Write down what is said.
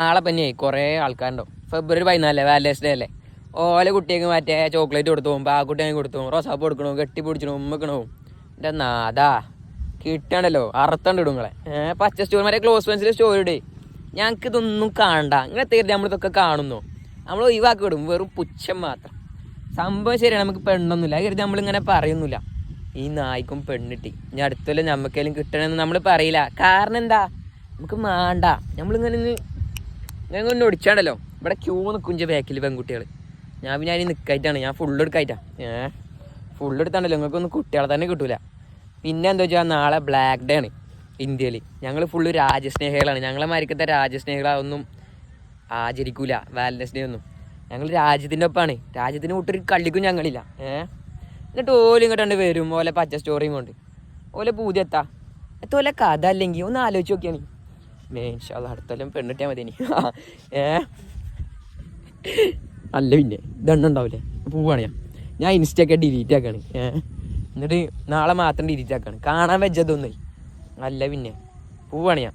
നാളെ പിന്നെ കുറേ ആൾക്കാരുണ്ടാവും. ഫെബ്രുവരി 14 വാലൻറ്റൈൻസ് ഡേ അല്ലേ. ഓല കുട്ടിയൊക്കെ മറ്റേ ചോക്ലേറ്റ് കൊടുത്തു പോകും, ആ കുട്ടിയെ കൊടുത്തു പോകും, റോസാപ്പ് കൊടുക്കണോ, കെട്ടി പിടിച്ചണോ, ഉമ്മക്കണോ. എൻ്റെ നാദാ കിട്ടണ്ടല്ലോ അറുത്തണ്ട് ഇടുങ്ങളെ. പച്ച സ്റ്റോറി മറ്റേ ക്ലോസ് ഫ്രണ്ട്സിൽ സ്റ്റോറി ഇടേ. ഞങ്ങൾക്ക് ഇതൊന്നും കാണണ്ട. ഇങ്ങനെ തീർച്ചയായും നമ്മളിതൊക്കെ കാണുന്നു. നമ്മൾ ഒഴിവാക്കി വിടും, വെറും പുച്ഛം മാത്രം. സംഭവം ശരിയാണ്, നമുക്ക് പെണ്ണൊന്നുമില്ല. അത് കരുതി നമ്മളിങ്ങനെ പറയുന്നില്ല. ഈ നായ്ക്കും പെണ്ണിട്ടി ഇനി അടുത്തല്ലോ ഞമ്മക്കേലും കിട്ടണമെന്ന് നമ്മൾ പറയില്ല. കാരണം എന്താ, നമുക്ക് വേണ്ട. നമ്മളിങ്ങനെ ഇങ്ങനെ ഒടിച്ചാണ്ടല്ലോ ഇവിടെ ക്യൂ നിൽക്കും ബാക്കിൽ പെൺകുട്ടികൾ. ഞാൻ നിൽക്കായിട്ടാണ്, ഞാൻ ഫുള്ള് എടുക്കായിട്ടാണ്. ഫുള്ള് എടുത്താണ്ടല്ലോ നിങ്ങൾക്കൊന്നും കുട്ടികളെ തന്നെ കിട്ടൂല. പിന്നെ എന്താ വെച്ചാൽ നാളെ ബ്ലാക്ക് ഡേ ആണ് ഇന്ത്യയിൽ. ഞങ്ങൾ ഫുള്ള് രാജ്യസ്നേഹികളാണ്. ഞങ്ങളെ മരിക്കത്തെ രാജ്യസ്നേഹികളൊന്നും ആചരിക്കൂല വാലൻറ്റൈൻസ് ഡേ ഒന്നും. ഞങ്ങൾ രാജ്യത്തിൻ്റെ ഒപ്പമാണ്. രാജ്യത്തിന് വിട്ടൊരു കളിക്കും ഞങ്ങളില്ല. എന്നിട്ട് ഓലും ഇങ്ങോട്ട് വരും ഓലെ പച്ച സ്റ്റോറിയും കൊണ്ട്. ഓലെ പൂതി ഓലെ കഥ അല്ലെങ്കിൽ ഒന്ന് ആലോചിച്ച് നോക്കിയാണ്. മേൻഷാ അടുത്തെല്ലാം പെണ്ണിട്ടാൽ മതി ഇനി. അല്ല പിന്നെ ഇതെണ്ണുണ്ടാവില്ലേ. പോവാണ് ഞാൻ ഇൻസ്റ്റയൊക്കെ ഡിലീറ്റ് ആക്കാണ്. എന്നിട്ട് നാളെ മാത്രം ഡിലീറ്റ് ആക്കാണ്. കാണാൻ വെച്ചതൊന്നേ. അല്ല പിന്നെ പോവാണ് ഞാൻ.